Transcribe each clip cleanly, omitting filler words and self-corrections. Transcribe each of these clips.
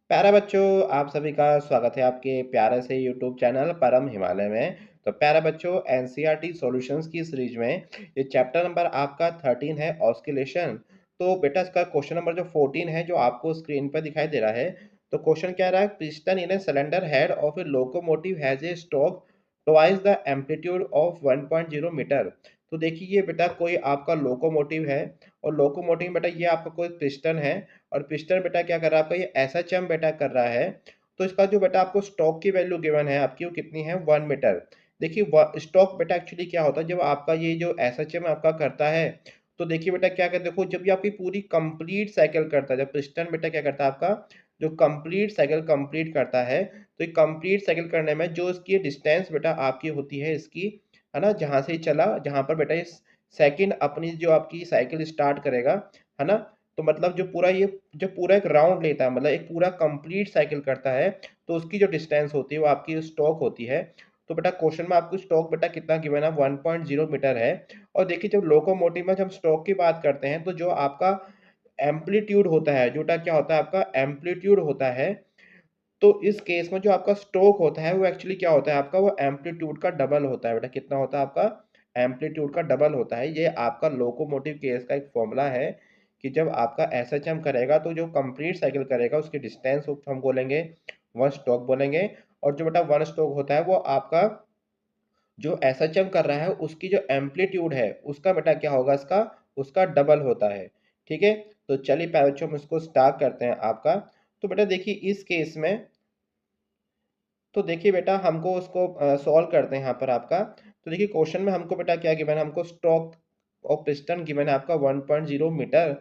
प्यारे बच्चों, आप सभी का स्वागत है आपके प्यारे से यूट्यूब चैनल परम हिमालय में। तो प्यारे बच्चों, एनसीईआरटी सॉल्यूशंस की सीरीज में ये चैप्टर नंबर आपका 13 है ऑस्किलेशन। तो बेटा इसका क्वेश्चन नंबर जो 14 है जो आपको स्क्रीन पर दिखाई दे रहा है। तो क्वेश्चन क्या रहा है, piston in a cylinder head of a locomotive has a stroke twice the amplitude of 1.0 metre. तो देखिए ये बेटा कोई आपका लोकोमोटिव है और लोकोमोटिव बेटा ये आपका कोई पिस्टन है और पिस्टन बेटा क्या कर रहा है आपका, ये एसएचएम बेटा कर रहा है। तो इसका जो बेटा आपको स्टॉक की वैल्यू गिवन है आपकी वो कितनी है, 1 मीटर। देखिए स्टॉक बेटा एक्चुअली क्या होता है, जब आपका ये जो एसएचएम आपका करता है तो देखिए बेटा क्या कहते देखो, जब ये आपकी पूरी कंप्लीट साइकिल करता है, जब पिस्टन बेटा क्या करता है आपका जो कंप्लीट साइकिल कंप्लीट करता है, तो ये कंप्लीट साइकिल करने में जो इसकी डिस्टेंस बेटा आपकी होती है इसकी, है ना, जहां से ये चला, जहां पर बेटा इस सेकंड अपनी जो आपकी साइकिल स्टार्ट करेगा, है ना। तो मतलब जो पूरा ये जो पूरा एक राउंड लेता है, मतलब एक पूरा कंप्लीट साइकिल करता है, तो उसकी जो डिस्टेंस होती है वो आपकी स्टॉक होती है। तो बेटा क्वेश्चन में आपको स्टॉक बेटा कितना गिवन है, 1.0 मीटर है। और देखिए जब लोकोमोटिव में जब स्टॉक की बात करते हैं तो जो आपका एम्पलीट्यूड होता है, जोटा क्या होता है आपका एम्पलीट्यूड होता है, तो इस केस में जो आपका स्ट्रोक होता है वो एक्चुअली क्या होता है आपका, वो एम्पलीट्यूड का डबल होता है। बेटा कितना होता है आपका, एम्पलीट्यूड का डबल होता है। ये आपका लोकोमोटिव केस का एक फॉर्मूला है कि जब आपका एसएचएम करेगा तो जो कंप्लीट साइकिल करेगा उसकी डिस्टेंस हम बोलेंगे वन स्ट्रोक बोलेंगे। और जो बेटा वन स्ट्रोक होता है वो आपका जो एसएचएम कर रहा है उसकी जो एम्पलीट्यूड है उसका बेटा क्या होगा, इसका उसका डबल होता है। ठीक है, तो चलिए पहले बच्चों हम इसको स्टार्ट करते हैं आपका। तो बेटा देखिए इस केस में, तो देखिए बेटा हमको उसको सॉल्व करते हैं यहाँ पर आपका। तो देखिए क्वेश्चन में हमको बेटा क्या गिवन है, हमको स्ट्रोक ऑफ पिस्टन गिवन है आपका 1.0 मीटर।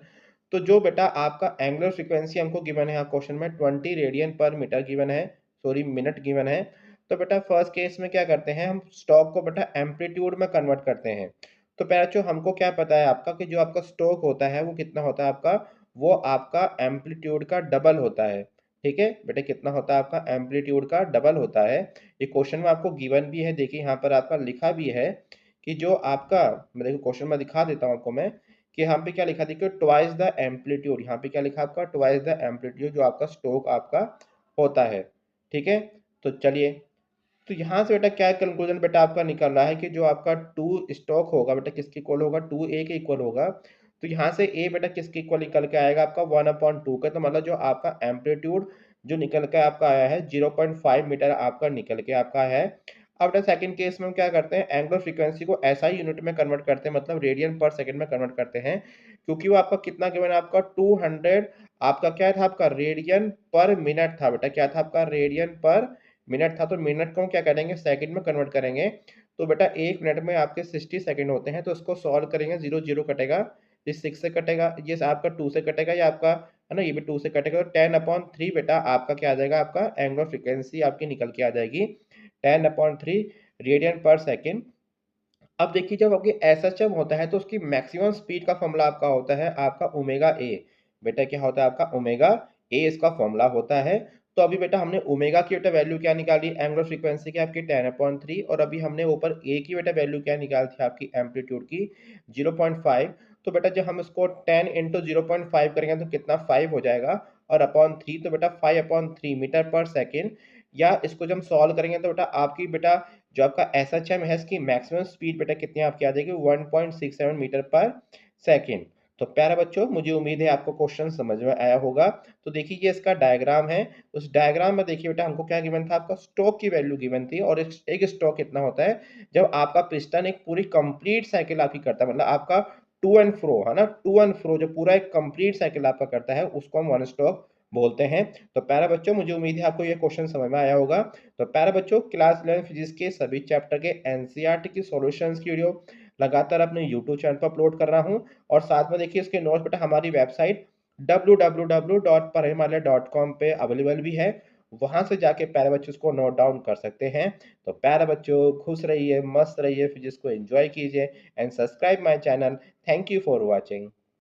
तो जो बेटा आपका एंगुलर फ्रीक्वेंसी हमको गिवन है यहाँ क्वेश्चन में 20 रेडियन पर मीटर गिवन है, सॉरी मिनट गिवन है। तो बेटा फर्स्ट केस में क्या करते हैं, हम स्ट्रोक को बेटा एम्पलीट्यूड में कन्वर्ट करते हैं। तो पहले जो हमको क्या पता है आपका कि जो आपका स्ट्रोक होता है वो कितना होता है आपका, वो आपका एम्पलीट्यूड का डबल होता है। ठीक है बेटा, कितना होता है आपका, एम्पलीट्यूड का डबल होता है। ये क्वेश्चन में आपको गिवन भी है, देखिए यहाँ पर आपका लिखा भी है कि जो आपका, मैं देखो क्वेश्चन में दिखा देता हूँ आपको मैं, कि यहाँ पे क्या लिखा, देखिए ट्वाइस द एम्पलीट्यूड, यहाँ पे क्या लिखा आपका, ट्वाइस द एम्पलीट्यूड जो आपका स्ट्रोक आपका होता है। ठीक है, तो चलिए, तो यहाँ से बेटा क्या कंक्लूजन बेटा आपका निकल रहा है कि जो आपका टू स्टॉक होगा बेटा किसके इक्वल होगा, 2a के इक्वल होगा। तो यहाँ से a बेटा किसके इक्वल निकल के आएगा आपका, 1/2 का। तो मतलब जो आपका एम्पलीट्यूड जो निकल के आपका आया है 0.5 मीटर आपका निकल के आपका है। अब बेटा सेकंड केस में हम क्या करते हैं, एंगुलर फ्रीक्वेंसी को एसआई यूनिट में कन्वर्ट करते हैं, मतलब रेडियन पर सेकंड में कन्वर्ट करते हैं। क्योंकि वो आपका कितना गिवन है आपका 200, आपका क्या था आपका रेडियन पर मिनट था बेटा, क्या था आपका रेडियन पर मिनट था। तो मिनट को हम क्या करेंगे, सेकंड में कन्वर्ट करेंगे। तो बेटा एक मिनट में आपके 60 सेकंड होते हैं, तो उसको सॉल्व करेंगे, जीरो जीरो कटेगा, ये 6 से कटेगा, ये आपका 2 से कटेगा, ये आपका है ना, ये भी 2 से कटेगा। तो 10/3 बेटा आपका क्या आ जाएगा, आपका एंगुलर फ्रीक्वेंसी आपकी निकल के आ जाएगी 10/3 रेडियन पर सेकंड। अब देखिए जब आपकी एसएचएम होता है तो उसकी मैक्सिमम स्पीड का फॉर्मूला आपका होता है आपका ओमेगा ए। बेटा क्या होता है आपका, ओमेगा ए इसका फॉर्मूला होता है। तो अभी बेटा हमने ओमेगा की बेटा वैल्यू क्या निकाली, एंगुलर फ्रीक्वेंसी की आपकी 10/3, और अभी हमने ऊपर ए की बेटा वैल्यू क्या निकाली थी आपकी एम्पलीट्यूड की 0.5। तो बेटा जब हम इसको 10 इंटू 0.5 करेंगे तो कितना 5 हो जाएगा, और अपॉन 3 तो बेटा 5/3 मीटर पर सेकेंड। या इसको जब हम सॉल्व करेंगे तो बेटा आपकी बेटा जो आपका एसएचएम है इसकी मैक्सिमम स्पीड बेटा कितनी आपकी आ जाएगी, 1.67 मीटर पर सेकेंड। तो प्यारे बच्चों मुझे उम्मीद है आपको क्वेश्चन समझ में आया होगा। तो देखिए ये इसका डायग्राम है, उस डायग्राम में देखिए बेटा हमको क्या गिवन था, आपका स्ट्रोक की वैल्यू गिवन थी। और एक स्ट्रोक कितना होता है, जब आपका पिस्टन एक पूरी कंप्लीट साइकिल आपकी करता है, मतलब आपका टू एंड फ्रो है ना, टू एंड फ्रो जो पूरा एक कंप्लीट साइकिल आपका करता है उसको हम वन स्ट्रोक बोलते हैं। तो प्यारे बच्चों मुझे उम्मीद है आपको ये क्वेश्चन समझ में आया होगा। तो प्यारे बच्चों क्लास 11 फिजिक्स के सभी चैप्टर के एनसीईआरटी की सॉल्यूशंस की वीडियो लगातार अपने यूट्यूब चैनल पर अपलोड कर रहा हूं। और साथ में देखिए इसके नोट्स बेटा हमारी वेबसाइट www.parhimalaya.com पे अवेलेबल भी है, वहां से जाके प्यारे बच्चों इसको नोट डाउन कर सकते हैं। तो प्यारे बच्चों खुश रहिए, मस्त रहिए, फिजिक्स को एंजॉय कीजिए and subscribe my channel. Thank you for watching.